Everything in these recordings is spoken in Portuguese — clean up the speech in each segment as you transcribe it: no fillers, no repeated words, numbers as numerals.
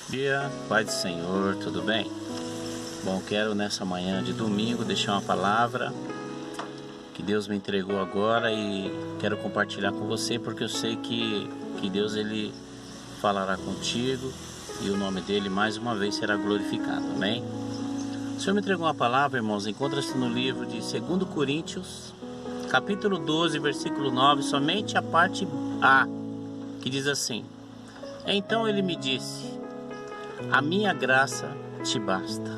Dia, Paz do Senhor, tudo bem? Bom, quero nessa manhã de domingo deixar uma palavra que Deus me entregou agora e quero compartilhar com você, porque eu sei que Deus ele falará contigo e o nome dele mais uma vez será glorificado, amém? O Senhor me entregou uma palavra, irmãos, encontra-se no livro de 2 Coríntios, capítulo 12, versículo 9, somente a parte A, que diz assim: Então ele me disse: a minha graça te basta.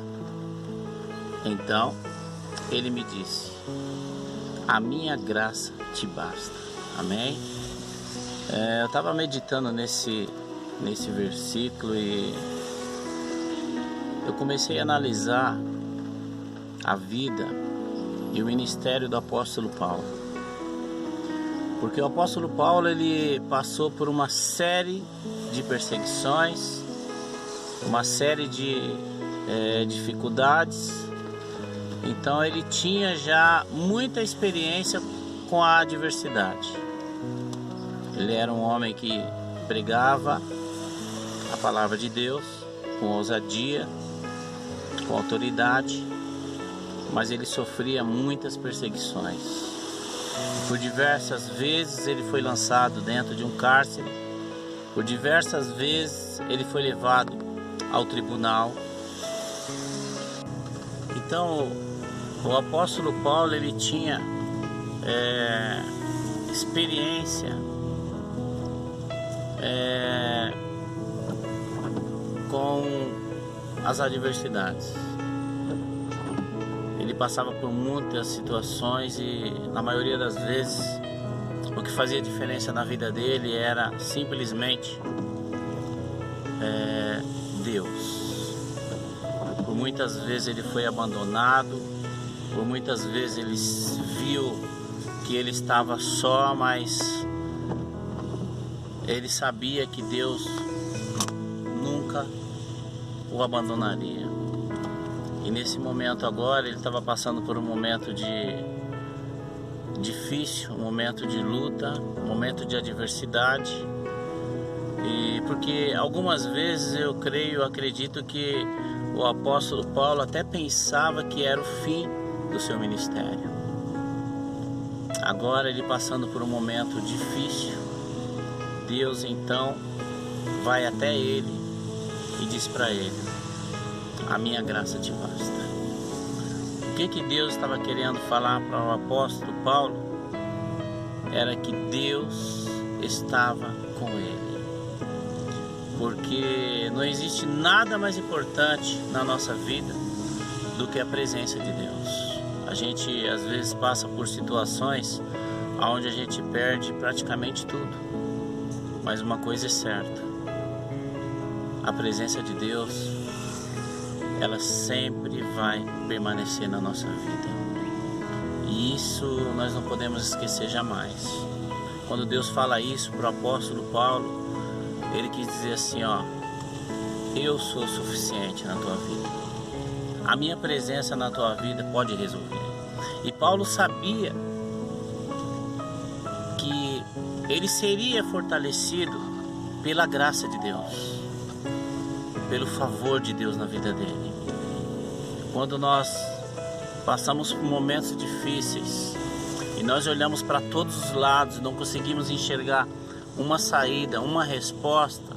Então ele me disse: a minha graça te basta. Amém? Eu estava meditando nesse versículo e eu comecei a analisar a vida e o ministério do apóstolo Paulo. Porque o apóstolo Paulo ele passou por uma série de perseguições, uma série de dificuldades. Então ele tinha já muita experiência com a adversidade. Ele era um homem que pregava a palavra de Deus com ousadia, com autoridade, mas ele sofria muitas perseguições. Por diversas vezes ele foi lançado dentro de um cárcere, por diversas vezes ele foi levado ao tribunal. Então o apóstolo Paulo ele tinha experiência com as adversidades. Ele passava por muitas situações e na maioria das vezes o que fazia diferença na vida dele era simplesmente Deus. Por muitas vezes ele foi abandonado, por muitas vezes ele viu que ele estava só, mas ele sabia que Deus nunca o abandonaria. E nesse momento agora ele estava passando por um momento difícil, um momento de luta, um momento de adversidade. E porque algumas vezes eu acredito que o apóstolo Paulo até pensava que era o fim do seu ministério. Agora ele passando por um momento difícil, Deus então vai até ele e diz para ele: a minha graça te basta. O que Deus estava querendo falar para o apóstolo Paulo era que Deus estava com ele. Porque não existe nada mais importante na nossa vida do que a presença de Deus. A gente às vezes passa por situações onde a gente perde praticamente tudo. Mas uma coisa é certa: a presença de Deus, ela sempre vai permanecer na nossa vida. E isso nós não podemos esquecer jamais. Quando Deus fala isso para o apóstolo Paulo, ele quis dizer assim, eu sou suficiente na tua vida. A minha presença na tua vida pode resolver. E Paulo sabia que ele seria fortalecido pela graça de Deus, pelo favor de Deus na vida dele. Quando nós passamos por momentos difíceis e nós olhamos para todos os lados e não conseguimos enxergar uma saída, uma resposta,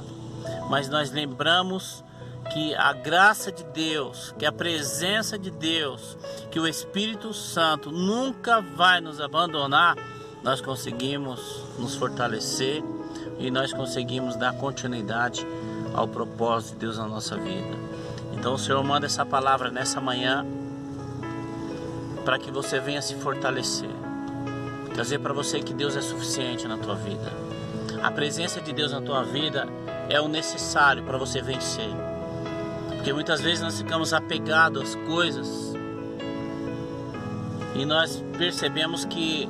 mas nós lembramos que a graça de Deus, que a presença de Deus, que o Espírito Santo nunca vai nos abandonar, nós conseguimos nos fortalecer e nós conseguimos dar continuidade ao propósito de Deus na nossa vida. Então o Senhor manda essa palavra nessa manhã para que você venha se fortalecer, trazer para você que Deus é suficiente na tua vida. A presença de Deus na tua vida é o necessário para você vencer. Porque muitas vezes nós ficamos apegados às coisas e nós percebemos que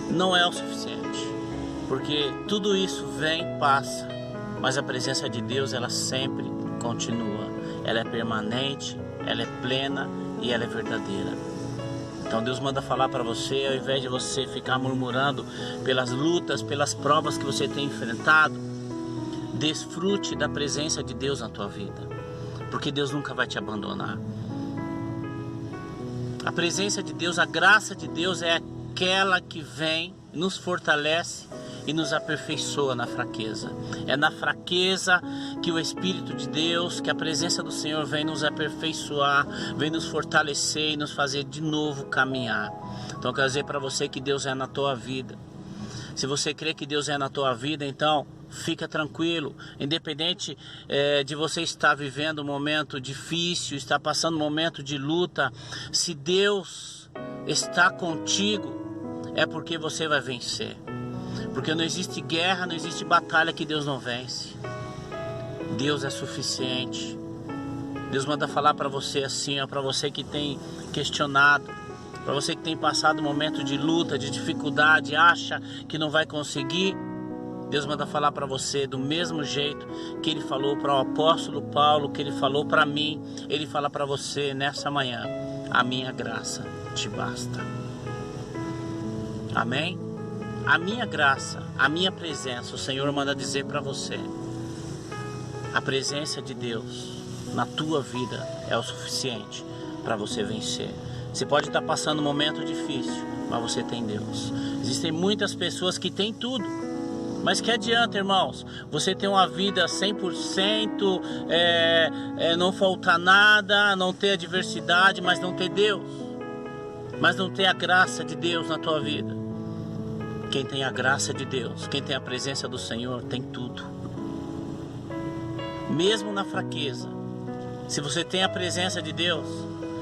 não é o suficiente. Porque tudo isso vem e passa, mas a presença de Deus ela sempre continua. Ela é permanente, ela é plena e ela é verdadeira. Então Deus manda falar para você, ao invés de você ficar murmurando pelas lutas, pelas provas que você tem enfrentado, Desfrute da presença de Deus na tua vida, porque Deus nunca vai te abandonar. A presença de Deus, a graça de Deus é aquela que vem, nos fortalece e nos aperfeiçoa na fraqueza. É na fraqueza que o Espírito de Deus, que a presença do Senhor vem nos aperfeiçoar, vem nos fortalecer e nos fazer de novo caminhar. Então eu quero dizer para você que Deus é na tua vida. Se você crê que Deus é na tua vida, então fica tranquilo, independente de você estar vivendo um momento difícil, estar passando um momento de luta, se Deus está contigo, é porque você vai vencer. Porque não existe guerra, não existe batalha que Deus não vence. Deus é suficiente. Deus manda falar para você assim, para você que tem questionado, para você que tem passado um momento de luta, de dificuldade, acha que não vai conseguir. Deus manda falar para você do mesmo jeito que Ele falou para o apóstolo Paulo, que Ele falou para mim. Ele fala para você nessa manhã: a minha graça te basta. Amém? A minha graça, a minha presença, o Senhor manda dizer para você: a presença de Deus na tua vida é o suficiente para você vencer. Você pode estar passando um momento difícil, mas você tem Deus. Existem muitas pessoas que têm tudo, mas que adianta, irmãos? Você ter uma vida 100%, não faltar nada, não ter adversidade, mas não ter Deus, mas não ter a graça de Deus na tua vida. Quem tem a graça de Deus, quem tem a presença do Senhor, tem tudo. Mesmo na fraqueza, se você tem a presença de Deus,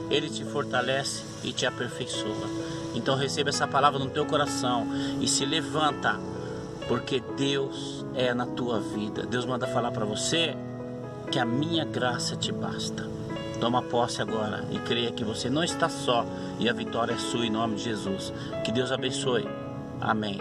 Ele te fortalece e te aperfeiçoa. Então receba essa palavra no teu coração e se levanta, porque Deus é na tua vida. Deus manda falar para você que a minha graça te basta. Toma posse agora e creia que você não está só e a vitória é sua em nome de Jesus. Que Deus abençoe. Amém.